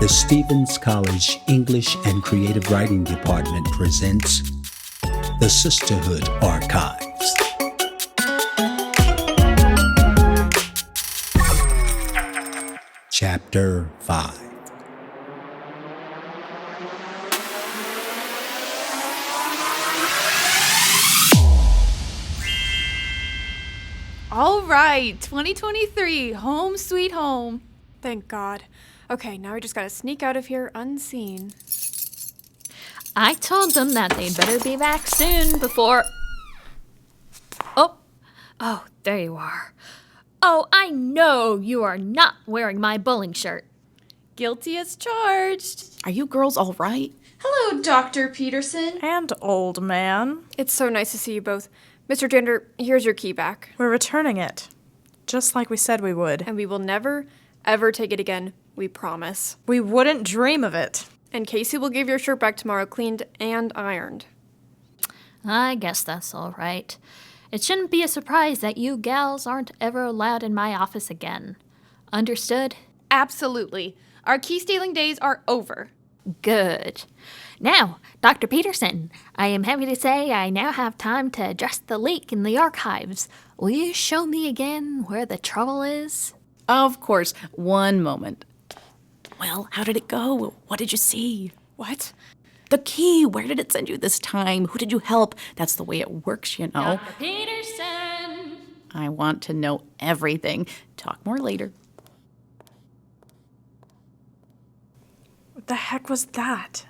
The Stevens College English and Creative Writing Department presents the Sisterhood Archives. Chapter 5. All right, 2023, home sweet home. Thank God. Okay, now we just gotta sneak out of here unseen. I told them that they'd better be back soon before... Oh, there you are. Oh, I know you are not wearing my bowling shirt. Guilty as charged. Are you girls all right? Hello, Dr. Peterson. And old man. It's so nice to see you both. Mr. Janitor, here's your key back. We're returning it. Just like we said we would. And we will never, ever take it again. We promise. We wouldn't dream of it. And Casey will give your shirt back tomorrow cleaned and ironed. I guess that's all right. It shouldn't be a surprise that you gals aren't ever allowed in my office again. Understood? Absolutely. Our key-stealing days are over. Good. Now, Dr. Peterson, I am happy to say I now have time to address the leak in the archives. Will you show me again where the trouble is? Of course. One moment. Well, how did it go? What did you see? What? The key. Where did it send you this time? Who did you help? That's the way it works, you know. Dr. Peterson! I want to know everything. Talk more later. What the heck was that?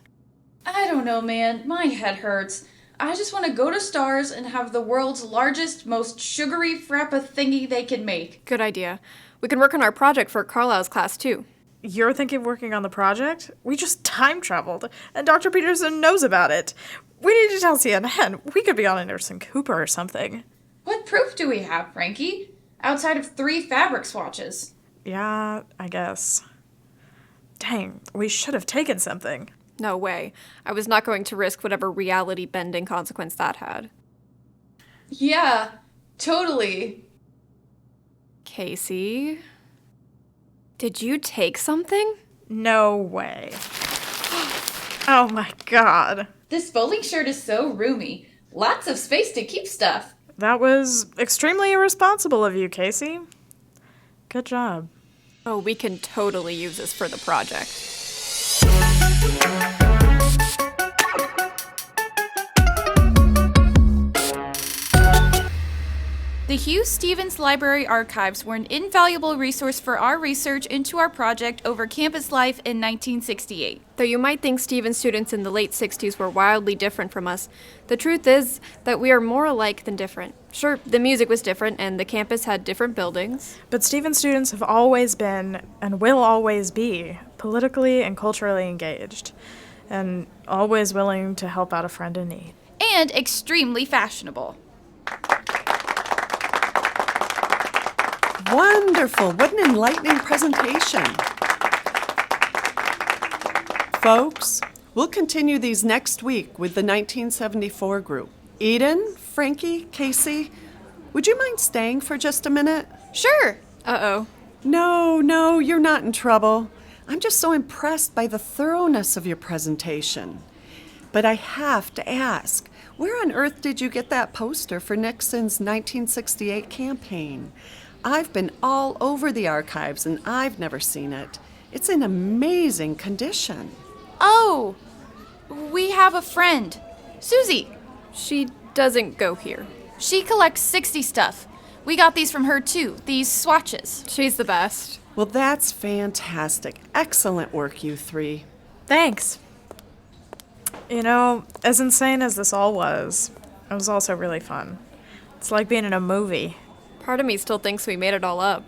I don't know, man. My head hurts. I just want to go to Stars and have the world's largest, most sugary frappa thingy they can make. Good idea. We can work on our project for Carlisle's class, too. You're thinking of working on the project? We just time traveled, and Dr. Peterson knows about it. We need to tell CNN. We could be on Anderson Cooper or something. What proof do we have, Frankie? Outside of 3 fabric swatches. Yeah, I guess. Dang, we should have taken something. No way. I was not going to risk whatever reality-bending consequence that had. Yeah, totally. Casey? Did you take something? No way. Oh my god. This bowling shirt is so roomy. Lots of space to keep stuff. That was extremely irresponsible of you, Casey. Good job. Oh, we can totally use this for the project. The Hugh Stevens Library Archives were an invaluable resource for our research into our project over campus life in 1968. Though you might think Stevens students in the late 60s were wildly different from us, the truth is that we are more alike than different. Sure, the music was different and the campus had different buildings. But Stevens students have always been, and will always be, politically and culturally engaged, and always willing to help out a friend in need. And extremely fashionable. Wonderful. What an enlightening presentation. Folks, we'll continue these next week with the 1974 group. Eden, Frankie, Casey, would you mind staying for just a minute? Sure. Uh-oh. No, you're not in trouble. I'm just so impressed by the thoroughness of your presentation. But I have to ask, where on earth did you get that poster for Nixon's 1968 campaign? I've been all over the archives and I've never seen it. It's in amazing condition. Oh, we have a friend. Susie. She doesn't go here. She collects 60 stuff. We got these from her too, these swatches. She's the best. Well, that's fantastic. Excellent work, you three. Thanks. You know, as insane as this all was, it was also really fun. It's like being in a movie. Part of me still thinks we made it all up.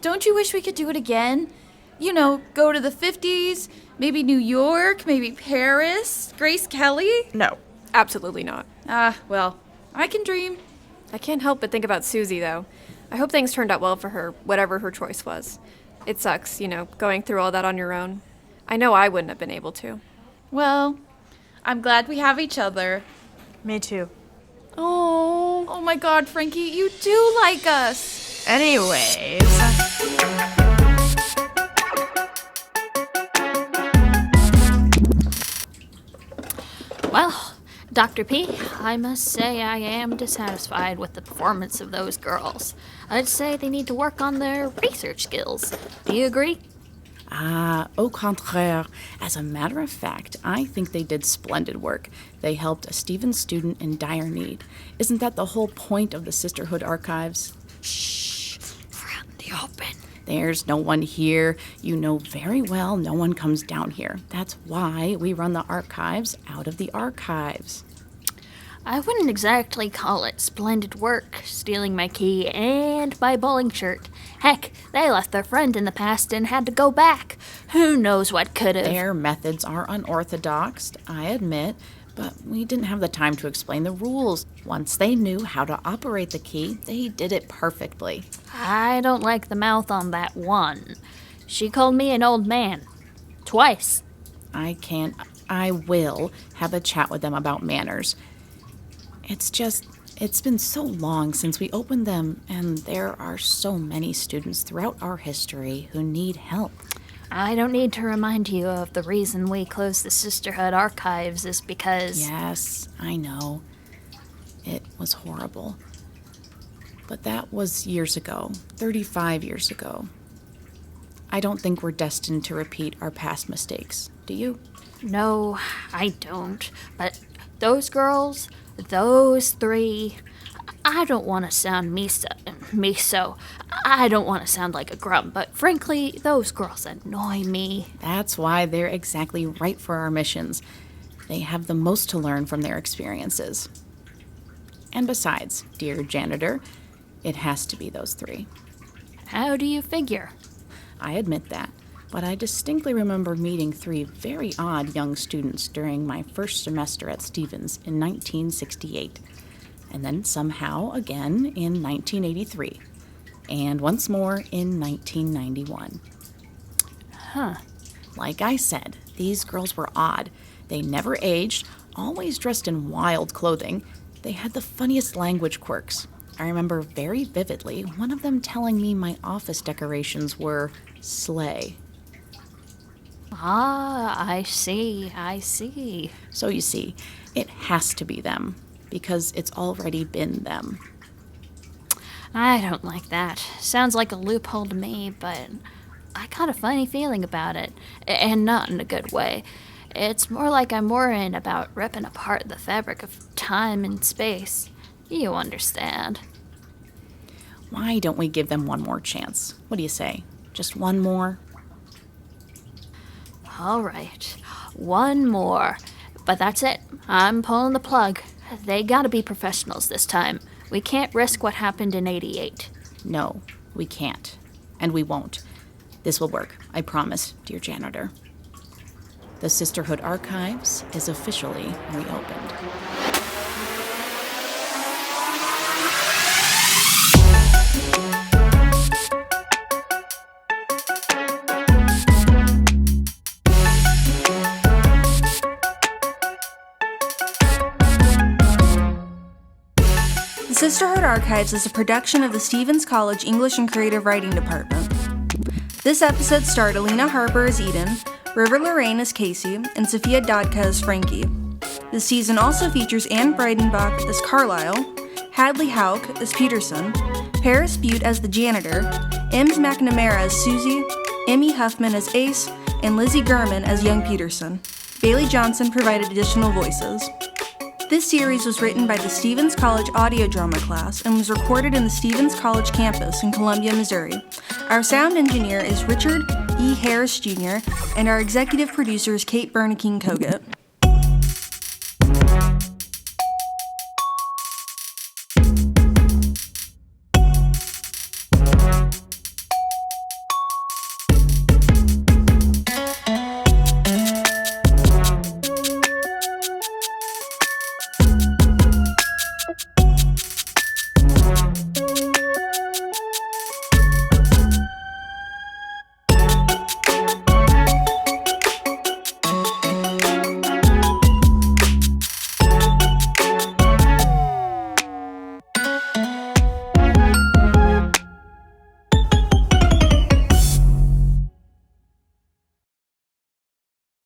Don't you wish we could do it again? You know, go to the 50s, maybe New York, maybe Paris, Grace Kelly? No. Absolutely not. Well, I can dream. I can't help but think about Susie, though. I hope things turned out well for her, whatever her choice was. It sucks, going through all that on your own. I know I wouldn't have been able to. Well, I'm glad we have each other. Me too. Oh my God, Frankie, you do like us. Anyways. Well, Dr. P, I must say I am dissatisfied with the performance of those girls. I'd say they need to work on their research skills. Do you agree? Au contraire. As a matter of fact, I think they did splendid work. They helped a Stevens student in dire need. Isn't that the whole point of the Sisterhood archives? Shh. We're out in the open. There's no one here. You know very well no one comes down here. That's why we run the archives out of the archives. I wouldn't exactly call it splendid work, stealing my key and my bowling shirt. Heck, they left their friend in the past and had to go back. Who knows what could have... Their methods are unorthodox, I admit, but we didn't have the time to explain the rules. Once they knew how to operate the key, they did it perfectly. I don't like the mouth on that one. She called me an old man. Twice. I will have a chat with them about manners. It's been so long since we opened them, and there are so many students throughout our history who need help. I don't need to remind you of the reason we closed the Sisterhood archives is because... Yes, I know. It was horrible. But that was years ago, 35 years ago. I don't think we're destined to repeat our past mistakes. Do you? No, I don't. But those girls... Those three, I don't want to sound miso. I don't want to sound like a grump, but frankly, those girls annoy me. That's why they're exactly right for our missions. They have the most to learn from their experiences. And besides, dear janitor, it has to be those three. How do you figure? I admit that, but I distinctly remember meeting three very odd young students during my first semester at Stevens in 1968, and then somehow again in 1983, and once more in 1991. Like I said, these girls were odd. They never aged, always dressed in wild clothing. They had the funniest language quirks. I remember very vividly one of them telling me my office decorations were slay. Ah, I see. So you see, it has to be them, because it's already been them. I don't like that. Sounds like a loophole to me, but I got a funny feeling about it, and not in a good way. It's more like I'm worrying about ripping apart the fabric of time and space. You understand. Why don't we give them one more chance? What do you say? Just one more? All right, one more. But that's it. I'm pulling the plug. They gotta be professionals this time. We can't risk what happened in '88. No, we can't. And we won't. This will work, I promise, dear janitor. The Sisterhood Archives is officially reopened. The Sisterhood Archives is a production of the Stevens College English and Creative Writing Department. This episode starred Alina Harper as Eden, River Lorraine as Casey, and Sophia Dodka as Frankie. This season also features Anne Breidenbach as Carlisle, Hadley Hauk as Peterson, Paris Butte as the janitor, Ems McNamara as Susie, Emmy Huffman as Ace, and Lizzie Gurman as young Peterson. Bailey Johnson provided additional voices. This series was written by the Stevens College audio drama class and was recorded in the Stevens College campus in Columbia, Missouri. Our sound engineer is Richard E. Harris Jr., and our executive producer is Kate Bernaking Kogut.